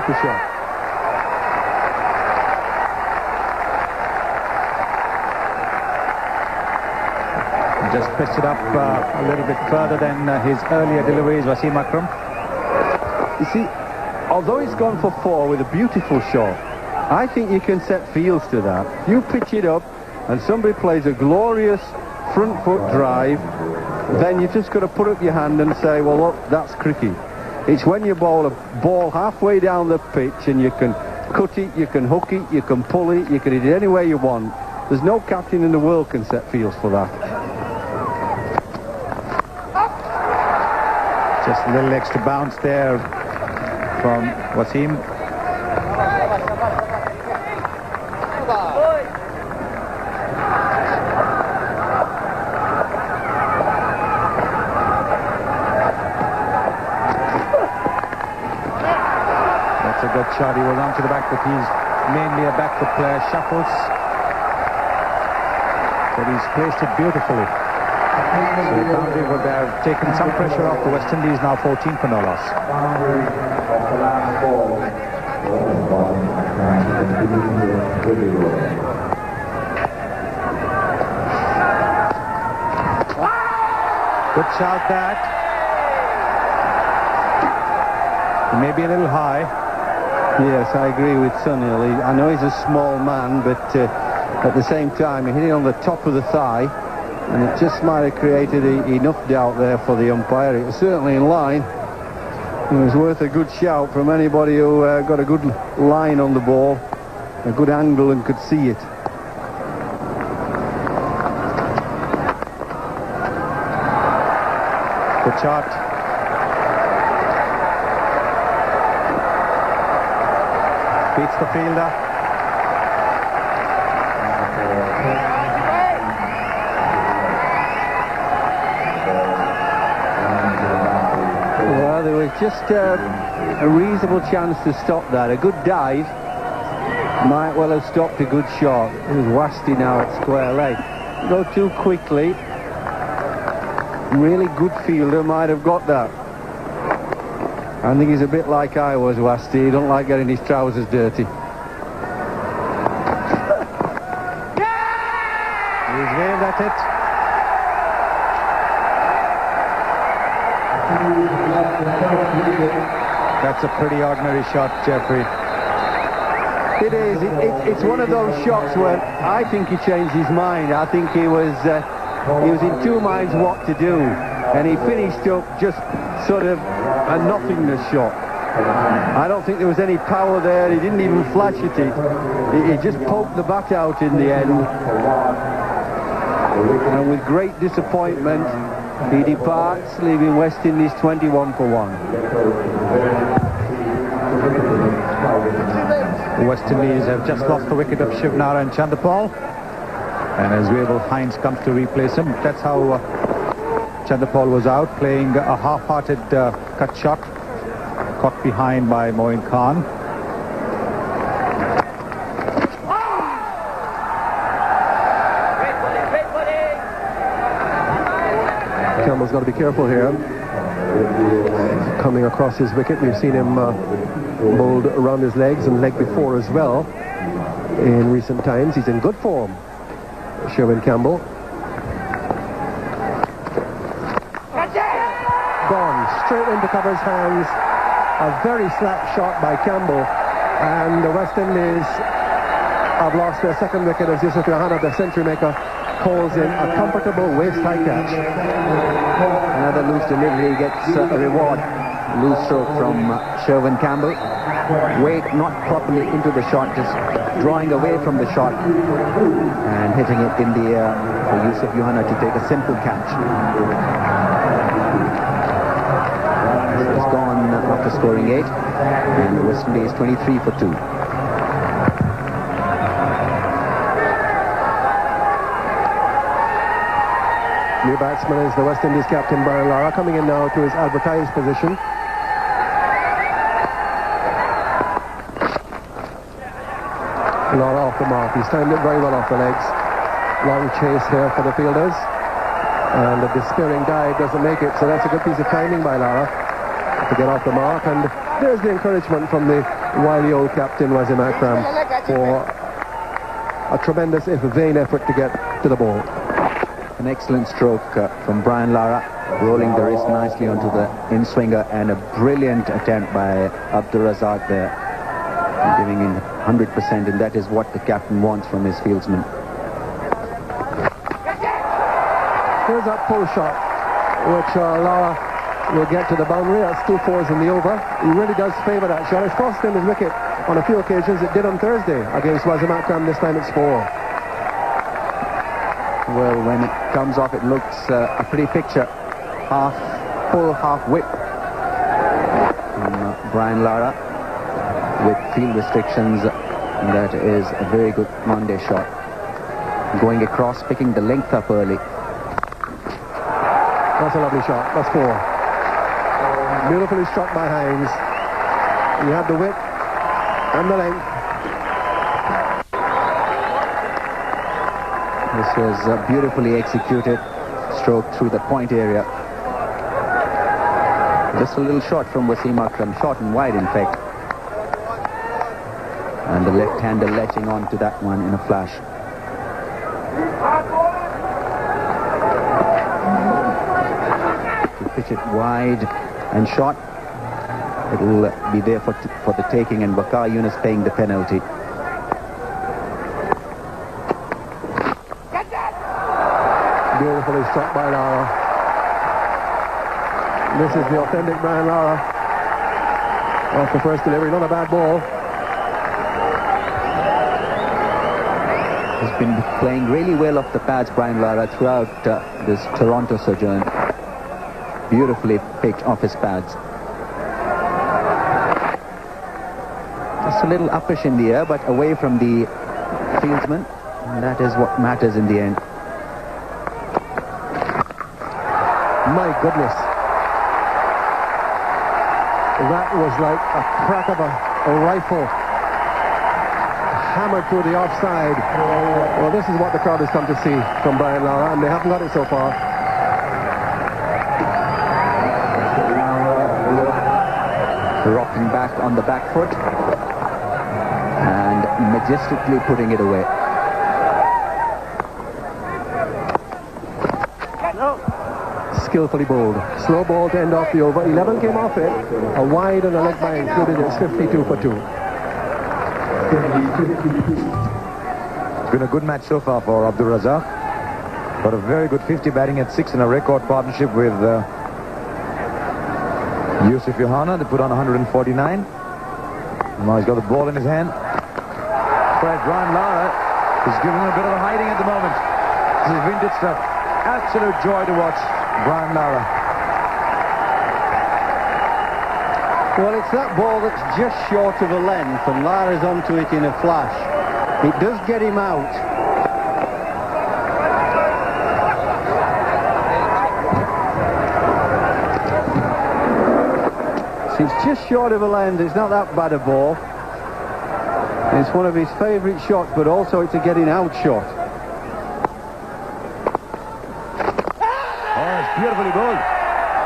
the shot. Just pitched it up a little bit further than his earlier deliveries, Wasim Akram. You see, although he's gone for 4 with a beautiful shot, I think you can set fields to that. You pitch it up and somebody plays a glorious front foot drive, then you've just got to put up your hand and say, well, look, that's cricket. It's when you bowl a ball halfway down the pitch and you can cut it, you can hook it, you can pull it, you can hit it any way you want. There's no captain in the world can set fields for that. Just a little extra bounce there from Wasim. That's a good shot. He was onto the back foot. He's mainly a back foot player. Shuffles. But he's placed it beautifully. So the boundary would have taken some pressure off the West Indies, now 14 for no loss. Good shout that. Maybe a little high. Yes, I agree with Sunil. I know he's a small man, but at the same time, he hit it on the top of the thigh. And it just might have created enough doubt there for the umpire. It was certainly in line. It was worth a good shout from anybody who got a good line on the ball, a good angle and could see it. Good shot. Beats the fielder. Well, there was just a reasonable chance to stop that. A good dive might well have stopped a good shot. It was Wasti now at square leg. Go too quickly. Really good fielder might have got that. I think he's a bit like I was, Wasti. He don't like getting his trousers dirty. He's waved at it. That's a pretty ordinary shot, Jeffrey. It is. It's one of those shots where I think he changed his mind. I think he was in 2 minds what to do, and he finished up just sort of a nothingness shot. I don't think there was any power there. He didn't even flash at it. He just poked the bat out in the end. And with great disappointment, he departs, leaving West Indies 21 for 1. The West Indies have just lost the wicket of Shivnara and Chandapal. And as Wavell Hines comes to replace him, that's how Chandapal was out, playing a half-hearted cut shot, caught behind by Moin Khan. Campbell's got to be careful here. Coming across his wicket, we've seen him bowled around his legs and leg before as well in recent times. He's in good form, Sherwin Campbell. Gone straight into cover's hands. A very slap shot by Campbell, and the West Indies have lost their second wicket as Yusuf Yohana, the century maker, calls in a comfortable waist-high catch. Another loose delivery gets a reward. Loose stroke from Sherwin Campbell. Weight not properly into the shot, just drawing away from the shot and hitting it in the air for Yusuf Yohana to take a simple catch. It's gone after scoring 8, and West Indies 23 for 2. New batsman is the West Indies captain Brian Lara, coming in now to his advertised position. Lara off the mark. He's timed it very well off the legs. Long chase here for the fielders. And the despairing dive doesn't make it, so that's a good piece of timing by Lara to get off the mark. And there's the encouragement from the wily old captain Wasim Akram for a tremendous, if vain, effort to get to the ball. An excellent stroke from Brian Lara, rolling the wrist nicely onto the in-swinger, and a brilliant attempt by Abdur Razak there, giving in 100%, and that is what the captain wants from his fieldsman. Here's that pull shot, which Lara will get to the boundary. That's 2 fours in the over. He really does favour that shot. It's cost him his wicket on a few occasions. It did on Thursday against Wasim Akram. This time it's 4. Well, when it comes off, it looks a pretty picture. Half pull, half whip from Brian Lara. With field restrictions, that is a very good Monday shot. Going across, picking the length up early. That's a lovely shot. That's 4. Beautifully struck by Hines. He had the width and the length. This was a beautifully executed stroke through the point area. Just a little shot from Wasim Akram, short and wide in fact. And the left-hander latching on to that one in a flash. To pitch it wide and short, it will be there for the taking, and Waqar Yunus paying the penalty. Beautifully struck by Lara. This is the authentic Brian Lara off the first delivery. Not a bad ball. He's been playing really well off the pads, Brian Lara, throughout this Toronto sojourn. Beautifully picked off his pads. Just a little uppish in the air, but away from the fieldsman. And that is what matters in the end. My goodness. That was like a crack of a rifle. Hammered through the offside. Well, this is what the crowd has come to see from Brian Lara, and they haven't got it so far. Rocking back on the back foot and majestically putting it away. Skillfully bowled. Slow ball to end off the over. 11 came off it. A wide and a leg by included. It's 52 for 2. It's been a good match so far for Abdur Razak. Got a very good 50 batting at 6 in a record partnership with Yusuf Yohana. They put on 149. Now he's got the ball in his hand. But Brian Lara is giving him a bit of a hiding at the moment. This is vintage stuff. Absolute joy to watch Brian Lara. Well, it's that ball that's just short of a length, and Lara's onto it in a flash. It does get him out. So it's just short of a length. It's not that bad a ball. It's one of his favourite shots, but also it's a getting out shot. Beautifully bowled.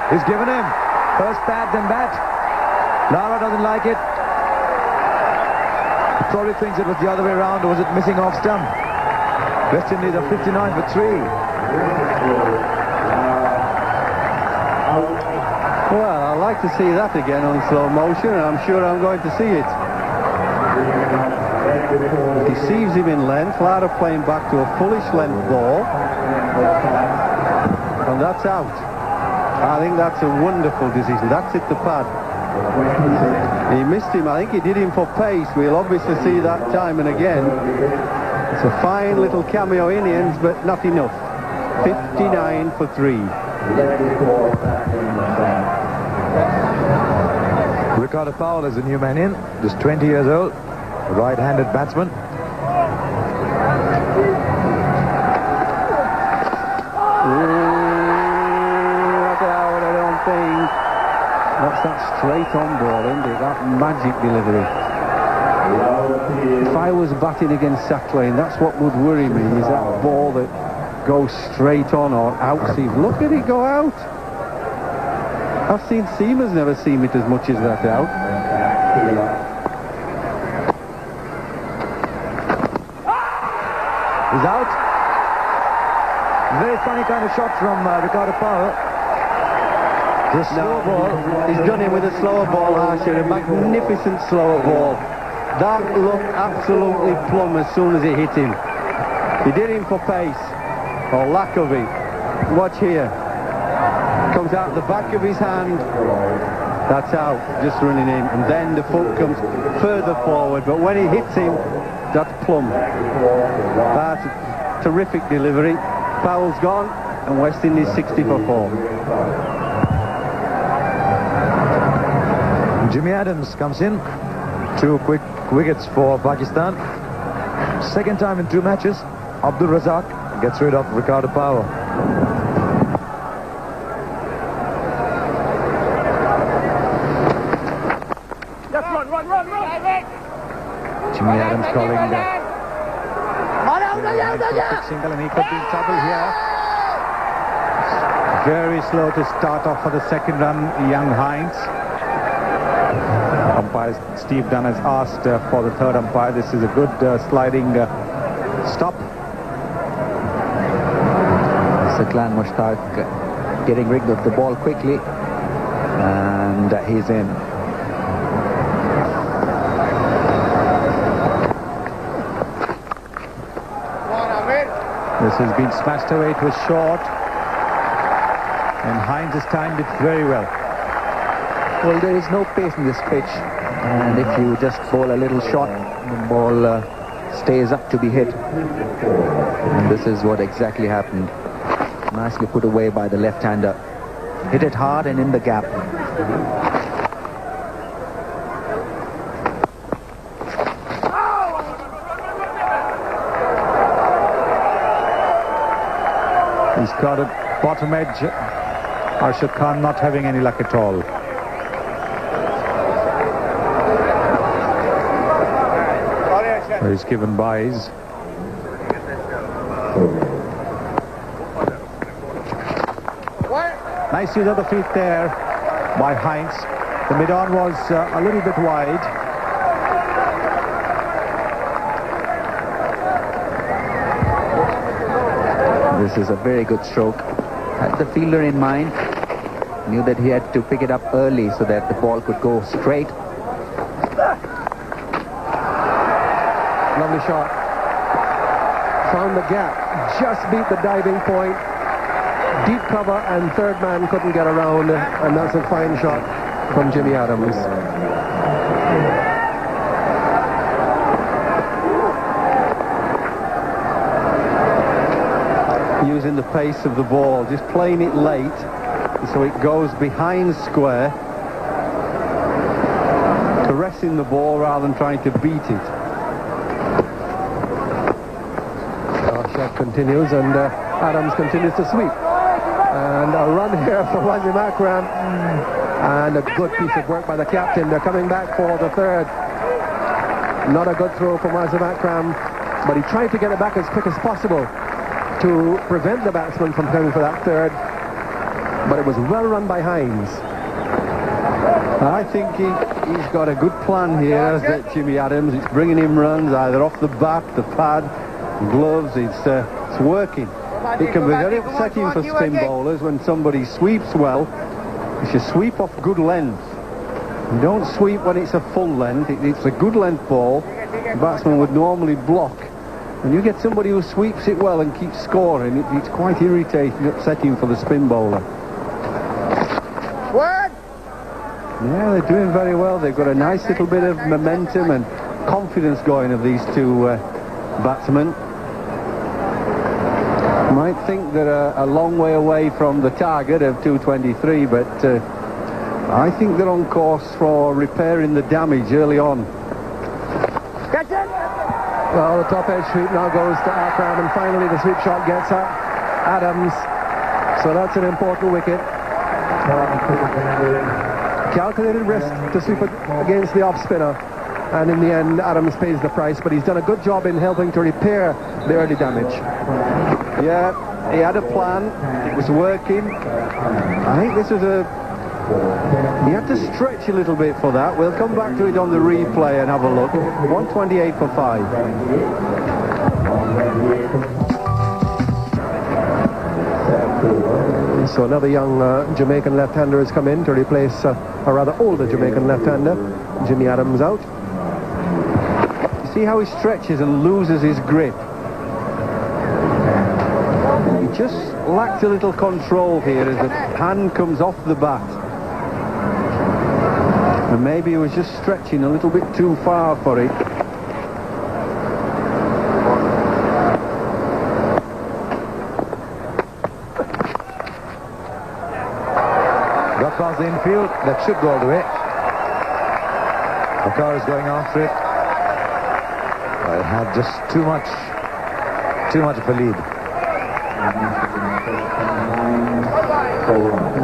He's given him first pad, then bat. Lara doesn't like it. He probably thinks it was the other way around, or was it missing off stump? West Indies are 59 for 3. Well, I'd like to see that again on slow motion, and I'm sure I'm going to see it. Deceives him in length. Lara playing back to a fullish length ball. And that's out. I think that's a wonderful decision. That's it, the pad. He missed him. I think he did him for pace. We'll obviously see that time and again. It's a fine little cameo innings, but not enough. 59 for 3. Ricardo Powell is the new man in, just 20 years old, right-handed batsman. That's that straight on ball, isn't it? That magic delivery. If I was batting against Sacklane, that's what would worry me, is that ball that goes straight on or out seam. Look at it go out. I've seen seamers never seam it as much as that out. He's out. Very funny kind of shot from Ricardo Power. The slow ball. He's done it with a slower ball, Archer, a magnificent slower ball. That looked absolutely plumb as soon as it hit him. He did him for pace, or lack of it. Watch here. Comes out the back of his hand. That's out, just running in. And then the foot comes further forward, but when he hits him, that's plumb. That's a terrific delivery. Powell's gone, and West Indies 60 for 4. Jimmy Adams comes in. 2 quick wickets for Pakistan. Second time in 2 matches. Abdul Razak gets rid of Ricardo Power. Jimmy Adams calling single, and he could be in trouble here. Very slow to start off for the second run, young Hines. Umpire Steve Dunn has asked for the third umpire. This is a good sliding stop. Saklan Mushtaq getting rid of the ball quickly, and he's in. This has been smashed away. It was short, and Hines has timed it very well. Well, there is no pace in this pitch, and if you just bowl a little shot, the ball stays up to be hit. And this is what exactly happened. Nicely put away by the left-hander. Hit it hard and in the gap. He's got a bottom edge. Arshad Khan not having any luck at all. So he's given byes. Nice use of the feet there by Hines. The mid-on was a little bit wide. This is a very good stroke. Had the fielder in mind. Knew that he had to pick it up early so that the ball could go straight. Lovely shot. Found the gap. Just beat the diving point. Deep cover, and third man couldn't get around, and that's a fine shot from Jimmy Adams. Using the pace of the ball, just playing it late so it goes behind square, caressing the ball rather than trying to beat it. Shot continues, and Adams continues to sweep. And a run here for Wazim Akram, and a good piece of work by the captain. They're coming back for the third. Not a good throw from Wazim Akram, but he tried to get it back as quick as possible to prevent the batsman from coming for that third, but it was well run by Hines. I think he's got a good plan here, as that Jimmy Adams. It's bringing him runs either off the bat, the pad, gloves. It's working. It can be very upsetting for spin bowlers when somebody sweeps well. You should sweep off good length. You don't sweep when it's a full length. It's a good length ball. The batsman would normally block. When you get somebody who sweeps it well and keeps scoring, it's quite irritating, upsetting for the spin bowler. What? Yeah, they're doing very well. They've got a nice little bit of momentum and confidence going of these two batsmen. Might think they're a long way away from the target of 223, but I think they're on course for repairing the damage early on. Well, the top edge sweep now goes to Akram, and finally the sweep shot gets at Adams. So that's an important wicket. Calculated risk to sweep against the off spinner, and in the end Adams pays the price, but he's done a good job in helping to repair the early damage. Yeah, he had a plan. It was working. I think this was he had to stretch a little bit for that. We'll come back to it on the replay and have a look. 128 for 5. So another young Jamaican left-hander has come in to replace a rather older Jamaican left-hander. Jimmy Adams out. You see how he stretches and loses his grip? He just lacks a little control here as the hand comes off the bat. And maybe he was just stretching a little bit too far for it. Got past the infield, that should go all the way. The car is going after it. It had just too much of a lead.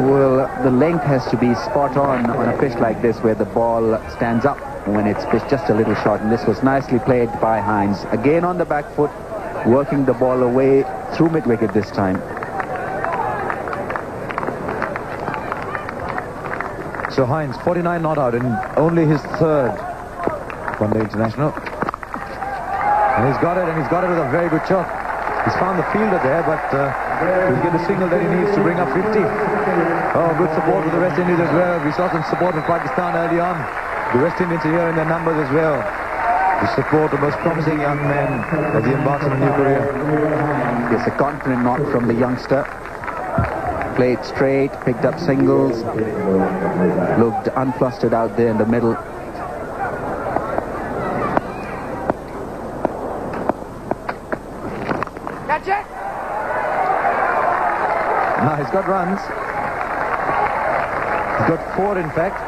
Well, the length has to be spot on a pitch like this where the ball stands up when it's pitched just a little short, and this was nicely played by Hines. Again on the back foot, working the ball away through mid-wicket this time. So Hines, 49 not out, and only his third one-day international. And he's got it with a very good shot. He's found the fielder there, but he'll get the signal that he needs to bring up 50. Oh, good support with the West Indies as well. We saw some support from Pakistan early on. The West Indians are here in their numbers as well. To support the most promising young men as he embarks on a new career. Yes, a confident knock from the youngster. Played straight, picked up singles, looked unflustered out there in the middle. Catch it! Now he's got runs. He's got 4 in fact.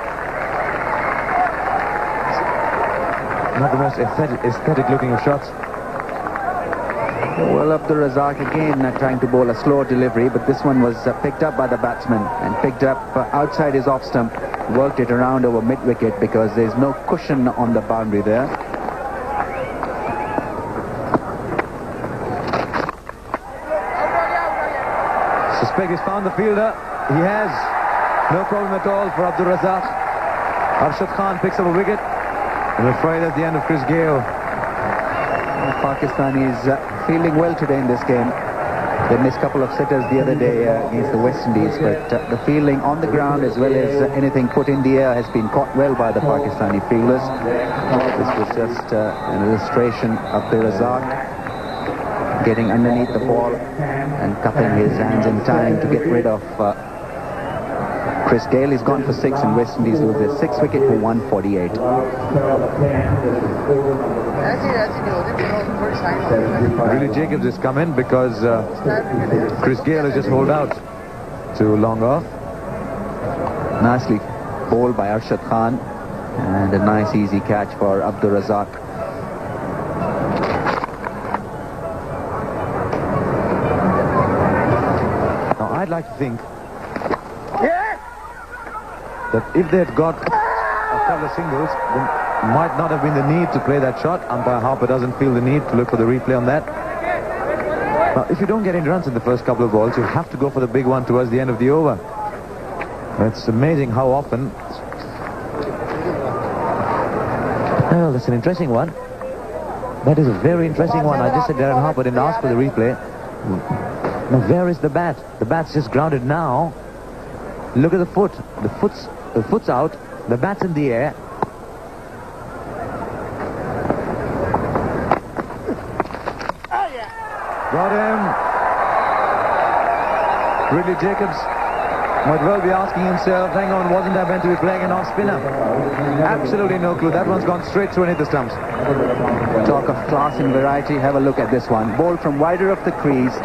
Not the most aesthetic looking of shots. Well, Abdul Razak again trying to bowl a slow delivery, but this one was picked up by the batsman and picked up outside his off stump, worked it around over mid-wicket because there's no cushion on the boundary there. Suspect he's found the fielder. He has. No problem at all for Abdul Razak. Arshad Khan picks up a wicket. I'm afraid that's the end of Chris Gale. Pakistan is fielding well today in this game. They missed a couple of sitters the other day against the West Indies, but the fielding on the ground as well as anything put in the air has been caught well by the Pakistani fielders. This was just an illustration of Abdul Razak getting underneath the ball and cupping his hands in time to get rid of Chris Gale. Is gone for 6 and West Indies lose their 6th wicket for 148. Really Jacobs has come in because Chris Gale has just holed out to long off. Nicely bowled by Arshad Khan and a nice easy catch for Abdul Razak. Now I'd like to think that if they had got a couple of singles, then might not have been the need to play that shot. Umpire Harper doesn't feel the need to look for the replay on that. Now, if you don't get any runs in the first couple of balls, you have to go for the big one towards the end of the over. It's amazing how often. Well, that's an interesting one. That is a very interesting one. I just said Darren Harper didn't ask for the replay. Now, where is the bat? The bat's just grounded now. Look at the foot. The foot's out. The bat's in the air. Got him. Ridley Jacobs might well be asking himself, hang on, wasn't I meant to be playing an off-spinner? Absolutely no clue. That one's gone straight through and hit the stumps. Talk of class and variety. Have a look at this one. Bowled from wider of the crease.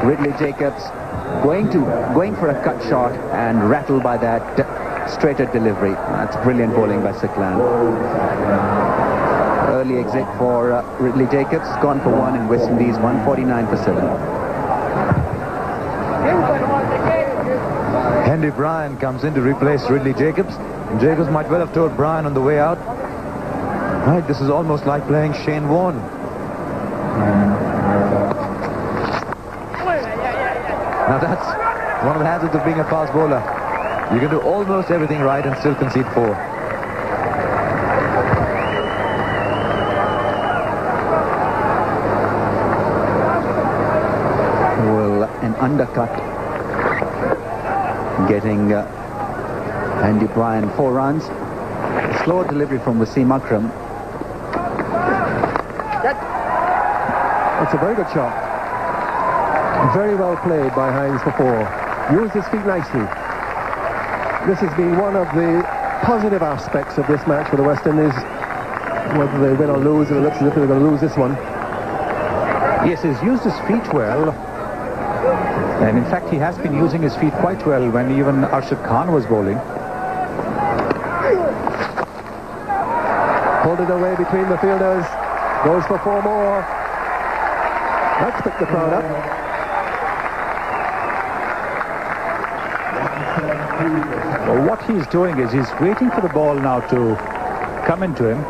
Ridley Jacobs going for a cut shot and rattled by that straighter delivery. That's brilliant bowling by Siklan. Early exit for Ridley Jacobs. Gone for 1 in West Indies. 149 for 7. Henry Bryan comes in to replace Ridley Jacobs. And Jacobs might well have told Bryan on the way out, right, this is almost like playing Shane Warne. Now that's one of the hazards of being a fast bowler. You can do almost everything right and still concede 4. Well, an undercut getting Andy Bryan 4 runs. Slow delivery from Wasim Akram. It's a very good shot. Very well played by Hines for 4. Used his feet nicely. This has been one of the positive aspects of this match for the West Indies. Whether they win or lose, it looks as if they're going to lose this one. Yes, he's used his feet well. And in fact, he has been using his feet quite well when even Arshad Khan was bowling. Pulled it away between the fielders. Goes for 4 more. That's picked the crowd up. Well, what he's doing is he's waiting for the ball now to come into him.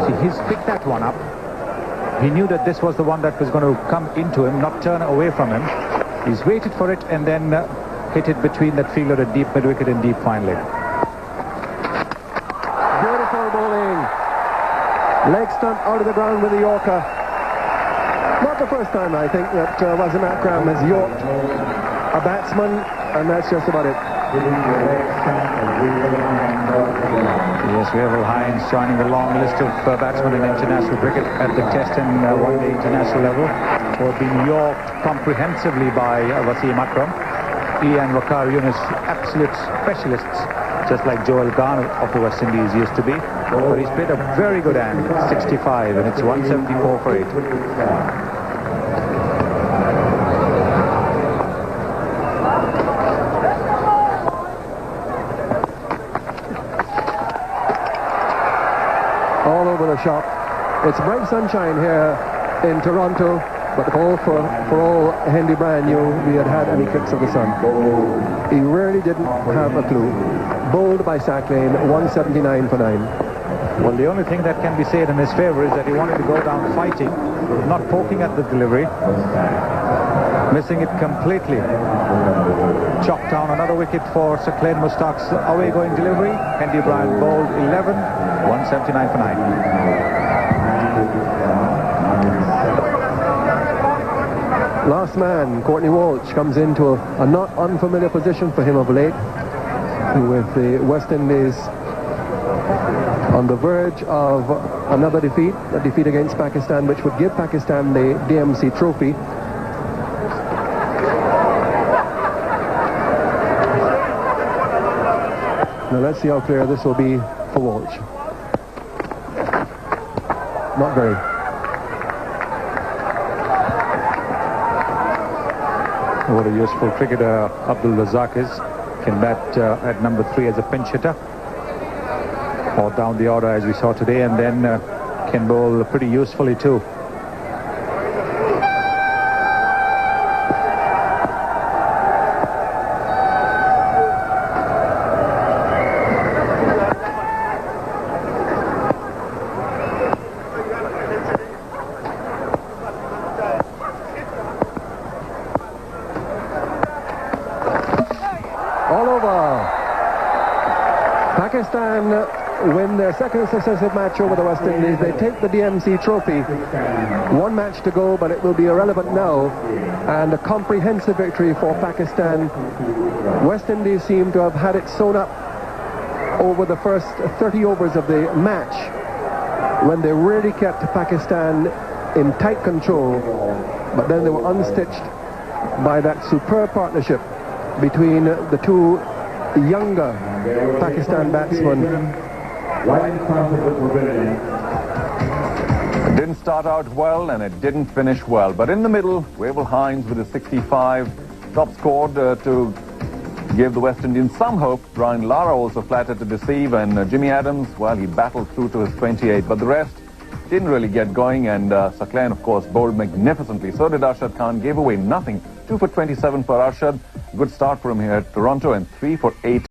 See, he's picked that one up. He knew that this was the one that was going to come into him, not turn away from him. He's waited for it and then hit it between that fielder at deep mid-wicket and deep fine leg. Beautiful bowling. Leg stump out of the ground with the Yorker. Not the first time, I think, that Wasim Akram has yorked a batsman, and that's just about it. Yes, Wavell Hines joining the long list of batsmen in international cricket at the Test and one-day international level, who have been yorked comprehensively by Wasim Akram. He and Waqar Yunus, absolute specialists, just like Joel Garner of the West Indies used to be. But he's played a very good hand, 65, and it's 174 for 8. Shot. It's bright sunshine here in Toronto, but for all Andy Bryan knew, we had any tricks of the sun. He really didn't have a clue. Bowled by Sacklane, 179 for 9. Well, the only thing that can be said in his favour is that he wanted to go down fighting, not poking at the delivery, missing it completely. Chopped down another wicket for Sir Glenn Mustak's away-going delivery. Andy Bryan bowled 11, 179 for 9. Last man, Courtney Walsh, comes into a not unfamiliar position for him of late, with the West Indies on the verge of another defeat, a defeat against Pakistan, which would give Pakistan the DMC trophy. Now let's see how clear this will be for Walsh. Not very. What a useful cricketer Abdul Razak is. Can bat at number 3 as a pinch hitter, or down the order as we saw today, and then can bowl pretty usefully too. Pakistan win their second successive match over the West Indies. They take the DMC trophy. 1 match to go, but it will be irrelevant now. And a comprehensive victory for Pakistan. West Indies seem to have had it sewn up over the first 30 overs of the match, when they really kept Pakistan in tight control. But then they were unstitched by that superb partnership between the two younger Pakistan batsmen. It didn't start out well and it didn't finish well, but in the middle, Wavell Hines with his 65 top scored to give the West Indians some hope. Brian Lara also flattered to deceive, and Jimmy Adams, well, he battled through to his 28, but the rest didn't really get going, and Sir Glenn, of course, bowled magnificently. So did Arshad Khan, gave away nothing. 2 for 27 for Arshad. Good start for him here at Toronto, and 3 for 8